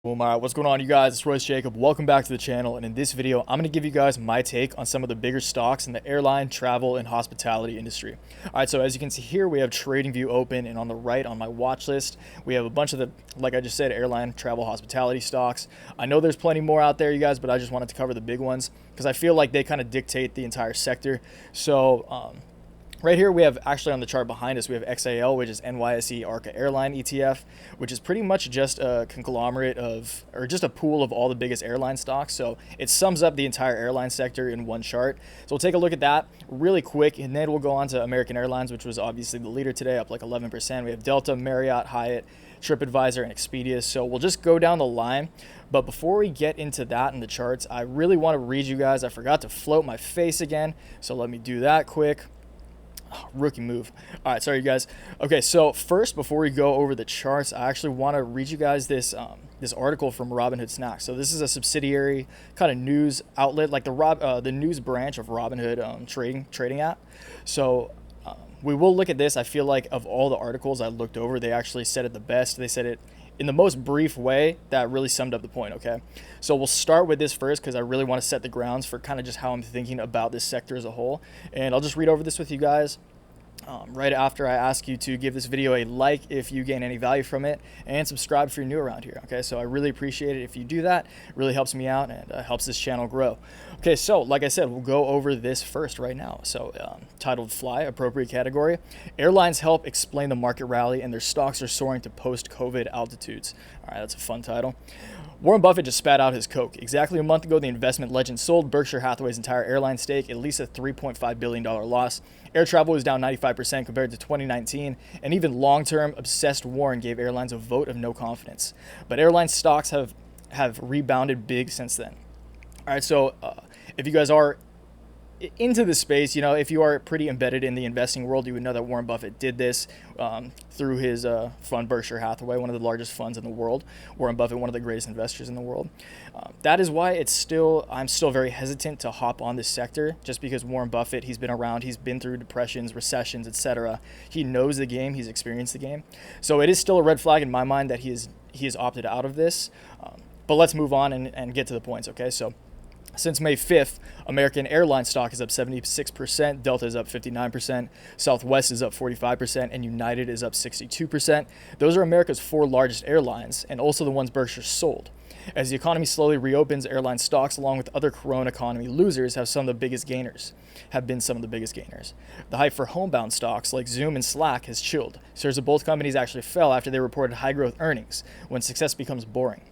Boom, all right, what's going on, you guys? It's Royce Jacob. Welcome back to the channel, and in this video, I'm going to give you guys my take on some of the bigger stocks in the airline, travel, and hospitality industry. All right, so as you can see here, we have TradingView open, and on the right on my watch list, we have a bunch of the, like I just said, airline, travel, hospitality stocks. I know there's plenty more out there, you guys, but I just wanted to cover the big ones because I feel like they kind of dictate the entire sector. So, right here, we have actually on the chart behind us, we have XAL, which is NYSE ARCA Airline ETF, which is pretty much just a conglomerate of, or just a pool of all the biggest airline stocks. So it sums up the entire airline sector in one chart. So we'll take a look at that really quick, and then we'll go on to American Airlines, which was obviously the leader today, up like 11%. We have Delta, Marriott, Hyatt, TripAdvisor, and Expedia. So we'll just go down the line. But before we get into that in the charts, I really want to read you guys. I forgot to float my face again, so let me do that quick. Oh, rookie move. All right, sorry, you guys. Okay, so first, before we go over the charts, I actually want to read you guys this this article from Robinhood Stock. So this is a subsidiary kind of news outlet, like the news branch of Robinhood trading app. So we will look at this. I feel like of all the articles I looked over, they actually said it the best. They said it in the most brief way that really summed up the point, okay? So we'll start with this first because I really want to set the grounds for kind of just how I'm thinking about this sector as a whole. And I'll just read over this with you guys. Right after I ask you to give this video a like if you gain any value from it, and subscribe if you're new around here. Okay, so I really appreciate it if you do that. It really helps me out and helps this channel grow. Okay, so like I said, we'll go over this first right now. So titled Fly, appropriate category. Airlines help explain the market rally and their stocks are soaring to post-COVID altitudes. All right, that's a fun title. Warren Buffett just spat out his Coke. Exactly a month ago, the investment legend sold Berkshire Hathaway's entire airline stake, at least a $3.5 billion loss. Air travel was down 95% compared to 2019, and even long-term obsessed Warren gave airlines a vote of no confidence. But airline stocks have rebounded big since then. All right, so if you guys are into the space, you know, if you are pretty embedded in the investing world, you would know that Warren Buffett did this through his fund Berkshire Hathaway, one of the largest funds in the world. Warren Buffett, one of the greatest investors in the world. That is why I'm still very hesitant to hop on this sector, just because Warren Buffett, he's been around, he's been through depressions, recessions, etc. He knows the game, he's experienced the game. So it is still a red flag in my mind that he has opted out of this. But let's move on and get to the points, okay? So since May 5th, American Airlines Stock is up 76%, Delta is up 59%, Southwest is up 45%, and United is up 62%. Those are America's four largest airlines, and also the ones Berkshire sold. As the economy slowly reopens, airline stocks, along with other corona economy losers, have been some of the biggest gainers. The hype for homebound stocks like Zoom and Slack has chilled. Shares of both companies actually fell after they reported high-growth earnings, when success becomes boring.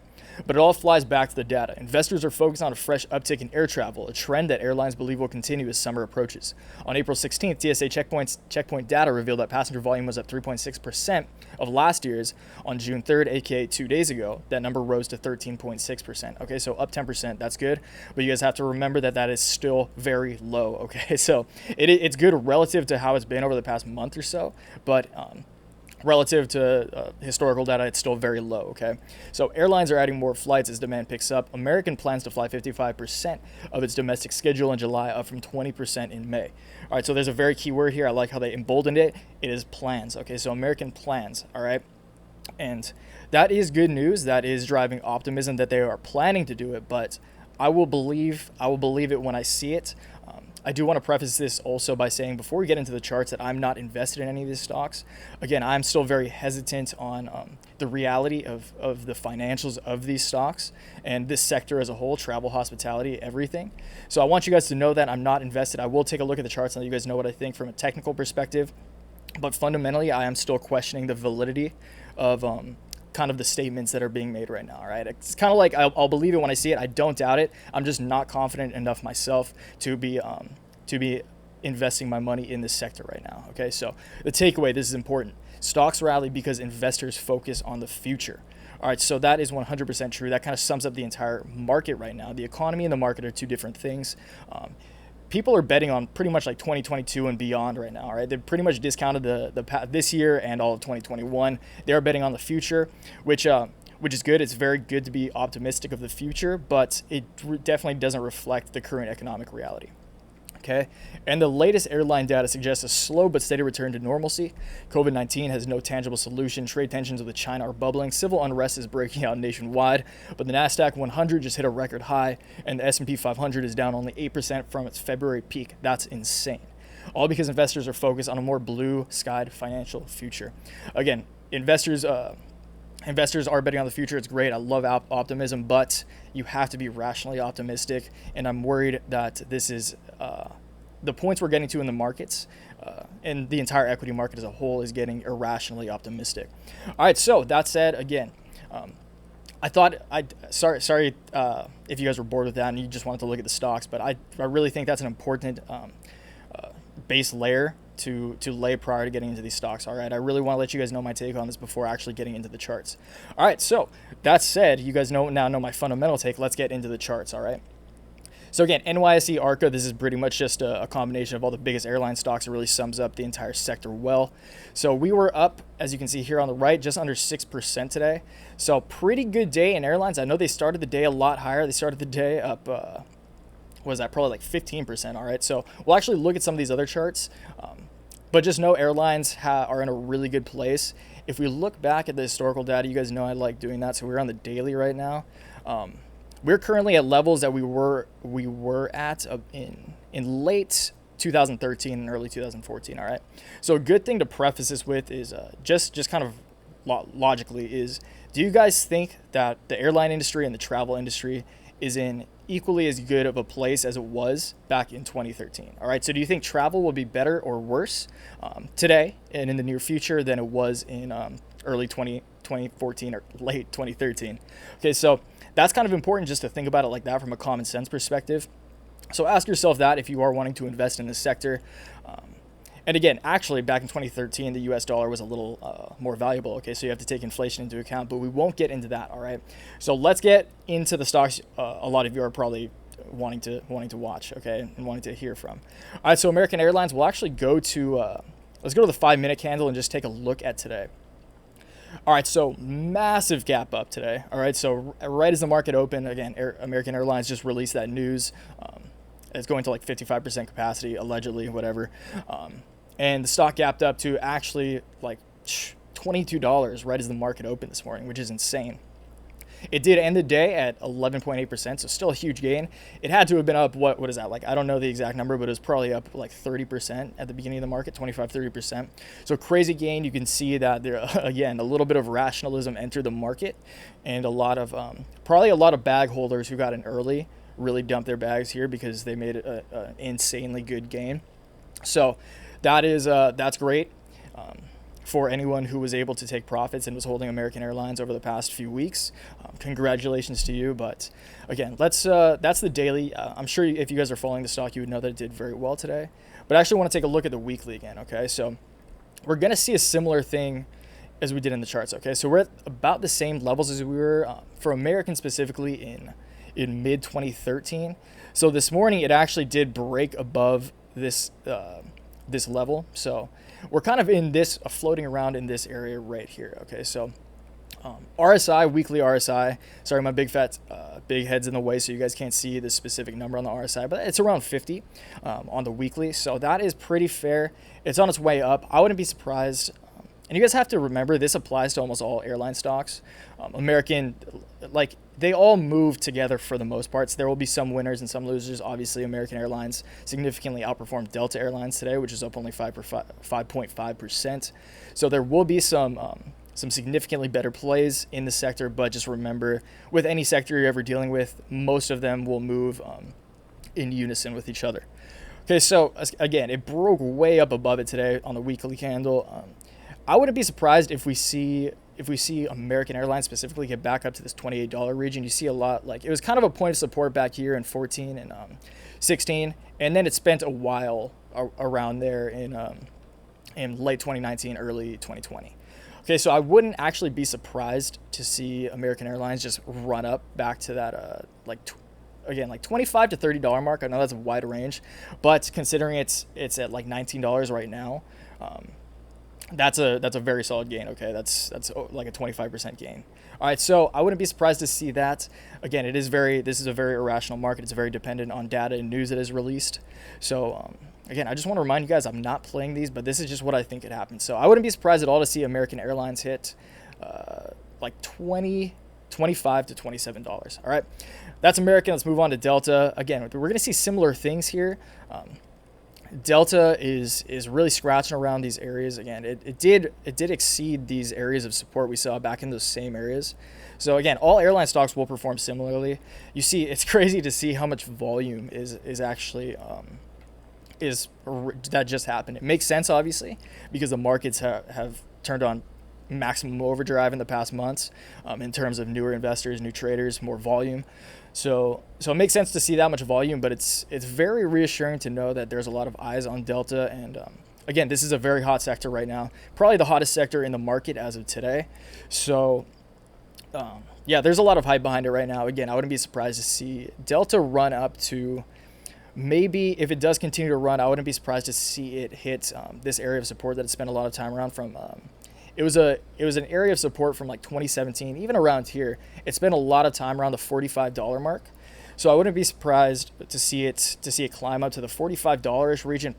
But it all flies back to the data. Investors are focused on a fresh uptick in air travel, a trend that airlines believe will continue as summer approaches. On April 16th, TSA checkpoint data revealed that passenger volume was up 3.6% of last year's. On June 3rd, aka 2 days ago, that number rose to 13.6%. Okay, so up 10%, that's good. But you guys have to remember that that is still very low, okay? So it's good relative to how it's been over the past month or so, but relative to historical data, it's still very low, okay? So airlines are adding more flights as demand picks up. American plans to fly 55% of its domestic schedule in July, up from 20% in May. All right, so there's a very key word here. I like how they emboldened it. It is plans, okay? So American plans, all right? And that is good news. That is driving optimism that they are planning to do it, but I will believe it when I see it. I do want to preface this also by saying, before we get into the charts, that I'm not invested in any of these stocks. Again, I'm still very hesitant on the reality of the financials of these stocks and this sector as a whole, travel, hospitality, everything. So I want you guys to know that I'm not invested. I will take a look at the charts and let you guys know what I think from a technical perspective. But fundamentally, I am still questioning the validity of kind of the statements that are being made right now. All right, it's kind of like I'll believe it when I see it. I don't doubt it. I'm just not confident enough myself to be investing my money in this sector right now. Okay, so the takeaway, this is important. Stocks rally because investors focus on the future. All right, so that is 100% true. That kind of sums up the entire market right now. The economy and the market are two different things. People are betting on pretty much like 2022 and beyond right now, all right? They've pretty much discounted this year and all of 2021. They're betting on the future, which is good. It's very good to be optimistic of the future, but it definitely doesn't reflect the current economic reality. Okay, and the latest airline data suggests a slow but steady return to normalcy. COVID-19 has no tangible solution. Trade tensions with China are bubbling. Civil unrest is breaking out nationwide. But the Nasdaq 100 just hit a record high, and the S&P 500 is down only 8% from its February peak. That's insane. All because investors are focused on a more blue-skied financial future. Again, investors are betting on the future. It's great. I love optimism, but you have to be rationally optimistic. And I'm worried that this is the points we're getting to in the markets, and the entire equity market as a whole is getting irrationally optimistic. All right. So that said, again, I thought sorry if you guys were bored with that and you just wanted to look at the stocks, but I really think that's an important base layer to lay prior to getting into these stocks. All right, I really want to let you guys know my take on this before actually getting into the charts. All right, so that said, you guys now know my fundamental take. Let's get into the charts. All right. So again, NYSE ARCA, this is pretty much just a combination of all the biggest airline stocks. It really sums up the entire sector well. So we were up, as you can see here on the right, just under 6% today. So pretty good day in airlines. I know they started the day a lot higher. They started the day up, what was that, probably like 15%. All right, so we'll actually look at some of these other charts. But just know airlines are in a really good place. If we look back at the historical data, you guys know I like doing that. So we're on the daily right now. We're currently at levels that we were at in late 2013 and early 2014. All right. So a good thing to preface this with is just kind of logically is, do you guys think that the airline industry and the travel industry is in equally as good of a place as it was back in 2013? All right. So do you think travel will be better or worse today and in the near future than it was in early 2014 or late 2013? Okay. So that's kind of important just to think about it like that from a common sense perspective. So ask yourself that if you are wanting to invest in this sector. And again, actually, back in 2013, the US dollar was a little more valuable. Okay, so you have to take inflation into account, but we won't get into that. All right. So let's get into the stocks. A lot of you are probably wanting to watch, okay, and wanting to hear from. All right. So American Airlines, we'll actually go to let's go to the 5-minute candle and just take a look at today. All right, so massive gap up today. All right, so right as the market opened, again, American Airlines just released that news. It's going to like 55% capacity, allegedly, whatever. And the stock gapped up to actually like $22 right as the market opened this morning, which is insane. It did end the day at 11.8%, so still a huge gain. It had to have been up, what is that? Like, I don't know the exact number, but it was probably up like 30% at the beginning of the market, 25-30%. So crazy gain. You can see that there, again, a little bit of rationalism entered the market, and a lot of, probably a lot of bag holders who got in early really dumped their bags here because they made an insanely good gain. So that's great. For anyone who was able to take profits and was holding American Airlines over the past few weeks, congratulations to you. But again, that's the daily. I'm sure if you guys are following the stock, you would know that it did very well today. But I actually want to take a look at the weekly again. Okay, so we're gonna see a similar thing as we did in the charts. Okay, so we're at about the same levels as we were for American specifically in mid 2013. So this morning it actually did break above this level. So we're kind of in this, floating around in this area right here. Okay, so RSI, weekly RSI. Sorry, my big head's in the way, so you guys can't see the specific number on the RSI, but it's around 50 on the weekly. So that is pretty fair. It's on its way up. I wouldn't be surprised. And you guys have to remember, this applies to almost all airline stocks. American, like, they all move together for the most part. So there will be some winners and some losers. Obviously, American Airlines significantly outperformed Delta Airlines today, which is up only 5.5%. So there will be some significantly better plays in the sector. But just remember, with any sector you're ever dealing with, most of them will move in unison with each other. Okay, so again, it broke way up above it today on the weekly candle. I wouldn't be surprised if we see American Airlines specifically get back up to this $28 region. You see a lot, like, it was kind of a point of support back here in 14 and 16, and then it spent a while around there in late 2019, early 2020. Okay, so I wouldn't actually be surprised to see American Airlines just run up back to that again, like $25 to $30 mark. I know that's a wide range, but considering it's at like $19 right now, That's a very solid gain. Okay, that's like a 25% gain. All right, so I wouldn't be surprised to see that. Again, this is a very irrational market. It's very dependent on data and news that is released. So again, I just want to remind you guys, I'm not playing these, but this is just what I think could happen. So I wouldn't be surprised at all to see American Airlines hit like 25 to $27. All right, that's American. Let's move on to Delta. Again, we're going to see similar things here. Delta is really scratching around these areas. Again, it did exceed these areas of support we saw back in those same areas. So again, all airline stocks will perform similarly. You see, it's crazy to see how much volume is actually that just happened. It makes sense, obviously, because the markets have turned on maximum overdrive in the past months in terms of newer investors, new traders, more volume. So it makes sense to see that much volume, but it's very reassuring to know that there's a lot of eyes on Delta. And again, this is a very hot sector right now, probably the hottest sector in the market as of today. So yeah, there's a lot of hype behind it right now. Again, I wouldn't be surprised to see Delta run up to, maybe if it does continue to run, I wouldn't be surprised to see it hit this area of support that it spent a lot of time around from. It was an area of support from like 2017, even around here. It spent a lot of time around the $45 mark. So I wouldn't be surprised to see it climb up to the $45 region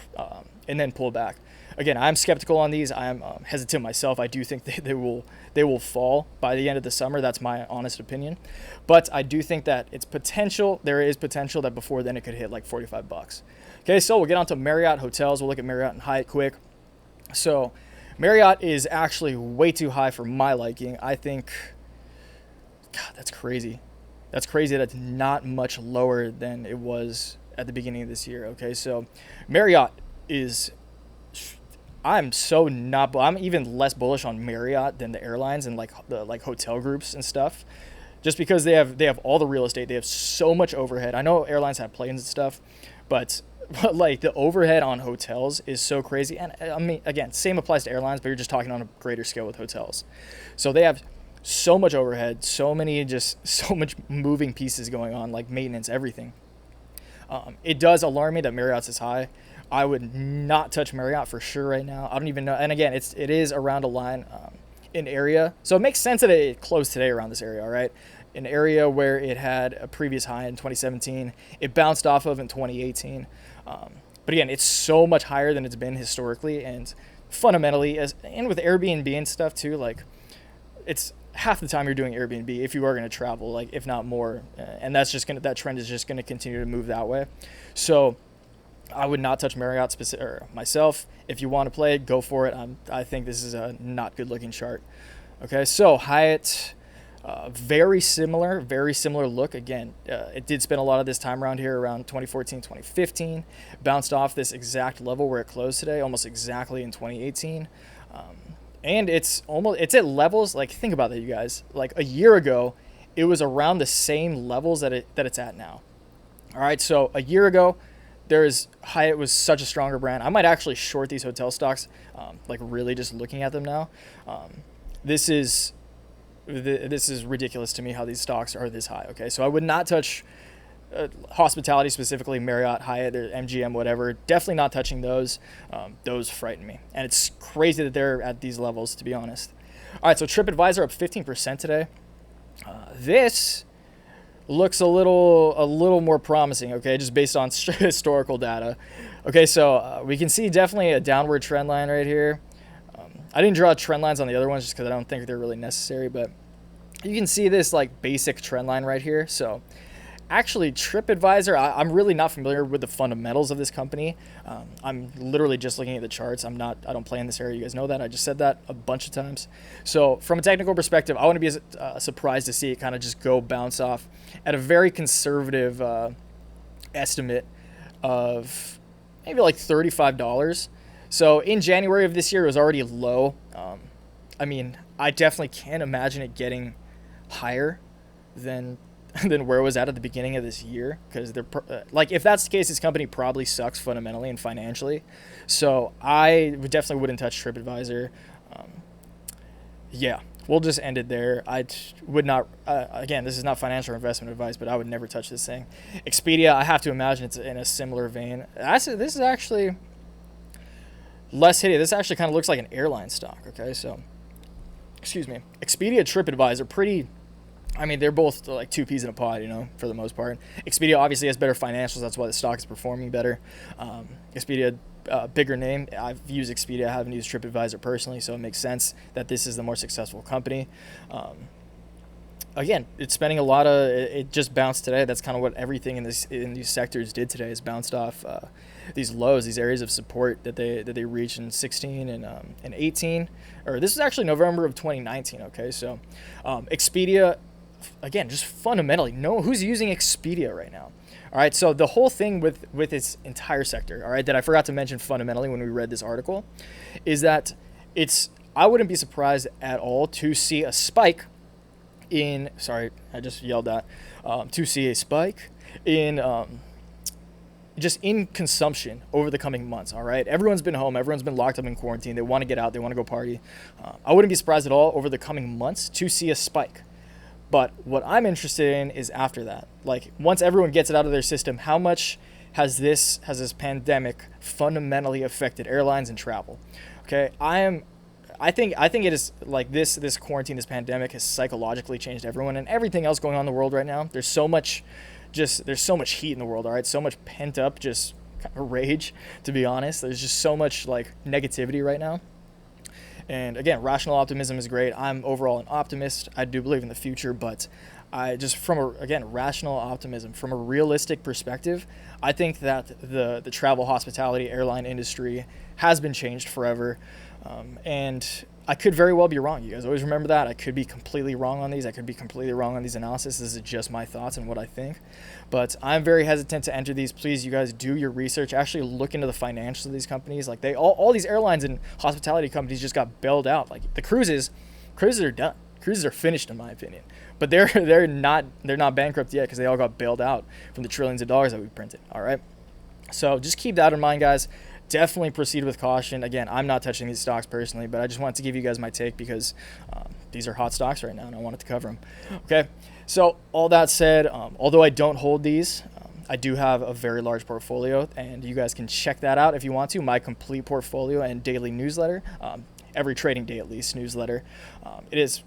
and then pull back. Again, I'm skeptical on these. I'm hesitant myself. I do think they will fall by the end of the summer. That's my honest opinion. But I do think that there is potential that before then it could hit like $45. Okay, so we'll get on to Marriott hotels. We'll look at Marriott and Hyatt quick. So Marriott is actually way too high for my liking. I think, God, that's crazy. That's crazy. That's not much lower than it was at the beginning of this year. Okay, so Marriott is, I'm even less bullish on Marriott than the airlines and like hotel groups and stuff, just because they have all the real estate. They have so much overhead. I know airlines have planes and stuff, but like the overhead on hotels is so crazy. And I mean, again, same applies to airlines, but you're just talking on a greater scale with hotels. So they have so much overhead, so much moving pieces going on, like maintenance, everything. It does alarm me that Marriott's is high. I would not touch Marriott for sure right now. I don't even know. And again, it is around a line in area. So it makes sense that it closed today around this area, all right? An area where it had a previous high in 2017. It bounced off of in 2018. But again, it's so much higher than it's been historically, and fundamentally, and with Airbnb and stuff too, like it's half the time you're doing Airbnb if you are going to travel, like if not more, and that trend is just going to continue to move that way. So I would not touch Marriott myself. If you want to play it, go for it. I think this is a not good looking chart. Okay, so Hyatt. Very similar look. Again, it did spend a lot of this time around here around 2014, 2015. Bounced off this exact level where it closed today, almost exactly in 2018. And it's at levels, like think about that, you guys. Like a year ago, it was around the same levels that it's at now. All right, so a year ago, Hyatt was such a stronger brand. I might actually short these hotel stocks, like really just looking at them now. This is ridiculous to me how these stocks are this high. Okay, so I would not touch hospitality, specifically Marriott, Hyatt, or MGM, whatever. Definitely not touching those. Those frighten me, and it's crazy that they're at these levels, to be honest. All right, so TripAdvisor up 15% today. This looks a little more promising. Okay, just based on historical data. Okay, so we can see definitely a downward trend line right here. I didn't draw trend lines on the other ones just because I don't think they're really necessary, but you can see this like basic trend line right here. So actually TripAdvisor, I'm really not familiar with the fundamentals of this company. I'm literally just looking at the charts. I don't play in this area. You guys know that. I just said that a bunch of times. So from a technical perspective, I wouldn't be surprised to see it kind of just go bounce off at a very conservative estimate of maybe like $35. So in January of this year, it was already low. I mean, I definitely can't imagine it getting higher than where it was at the beginning of this year, because they're like, if that's the case, this company probably sucks fundamentally and financially. So I definitely wouldn't touch TripAdvisor. Yeah, we'll just end it there. I would not. Again, this is not financial investment advice, but I would never touch this thing. Expedia, I have to imagine it's in a similar vein. This is actually. less hideous. This actually kind of looks like an airline stock. Okay, so excuse me. Expedia, TripAdvisor, pretty. I mean, they're both like two peas in a pod, you know, for the most part. Expedia obviously has better financials. That's why the stock is performing better. Expedia, bigger name. I've used Expedia. I haven't used TripAdvisor personally, so it makes sense that this is the more successful company. Again, it's spending a lot of. It just bounced today. That's kind of what everything in these sectors did today. Is bounced off these lows, these areas of support that they reached in 16 and 18. Or this is actually November of 2019. Okay, so Expedia. Again, just fundamentally, no, who's using Expedia right now? All right, so the whole thing with its entire sector, all right, that I forgot to mention fundamentally when we read this article, is that I wouldn't be surprised at all to see a spike in, sorry, I just yelled at, to see a spike in just in consumption over the coming months, all right? Everyone's been home. Everyone's been locked up in quarantine. They want to get out. They want to go party. I wouldn't be surprised at all over the coming months to see a spike. But what I'm interested in is after that. Like, once everyone gets it out of their system, how much has this pandemic fundamentally affected airlines and travel? Okay, I think it is like this quarantine, this pandemic has psychologically changed everyone and everything else going on in the world right now. There's so much heat in the world, all right? So much pent up just kind of rage, to be honest. There's just so much like negativity right now. And again, rational optimism is great. I'm overall an optimist. I do believe in the future, but I just rational optimism, from a realistic perspective, I think that the travel, hospitality, airline industry has been changed forever. And I could very well be wrong. You guys always remember that. I could be completely wrong on these. I could be completely wrong on these analysis. This is just my thoughts and what I think. But I'm very hesitant to enter these. Please, you guys, do your research. Actually look into the financials of these companies. Like, all these airlines and hospitality companies just got bailed out. Like, the cruises are done. Cruises are finished, in my opinion. But they're not bankrupt yet, because they all got bailed out from the trillions of dollars that we printed. All right. So just keep that in mind, guys. Definitely proceed with caution. Again, I'm not touching these stocks personally, but I just wanted to give you guys my take because these are hot stocks right now, and I wanted to cover them. Okay, so all that said, although I don't hold these, I do have a very large portfolio, and you guys can check that out if you want to. My complete portfolio and daily newsletter, every trading day at least, newsletter. It's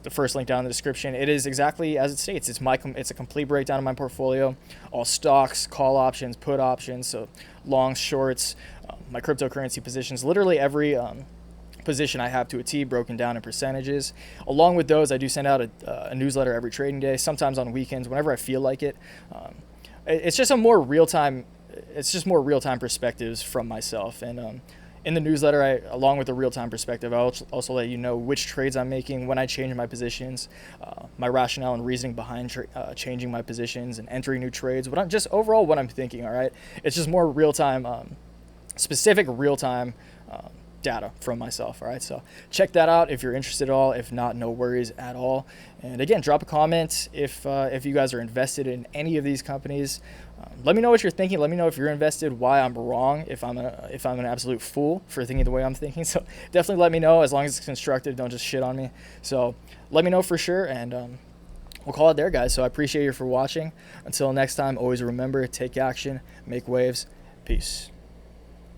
the first link down in the description. It is exactly as it states. It's a complete breakdown of my portfolio, all stocks, call options, put options, so long, shorts, my cryptocurrency positions, literally every position I have to a T, broken down in percentages. Along with those, I do send out a newsletter every trading day, sometimes on weekends, whenever I feel like it. It's just more real-time perspectives from myself. And in the newsletter, along with the real-time perspective, I'll also let you know which trades I'm making, when I change my positions, my rationale and reasoning behind changing my positions and entering new trades, what I'm thinking, all right? It's just more real-time, specific real-time data from myself, all right? So check that out if you're interested at all. If not, no worries at all. And again, drop a comment if you guys are invested in any of these companies. Let me know what you're thinking. Let me know if you're invested, why I'm wrong, if I'm an absolute fool for thinking the way I'm thinking. So definitely let me know, as long as it's constructive. Don't just shit on me. So let me know for sure, and we'll call it there, guys. So I appreciate you for watching. Until next time, always remember, take action, make waves. Peace.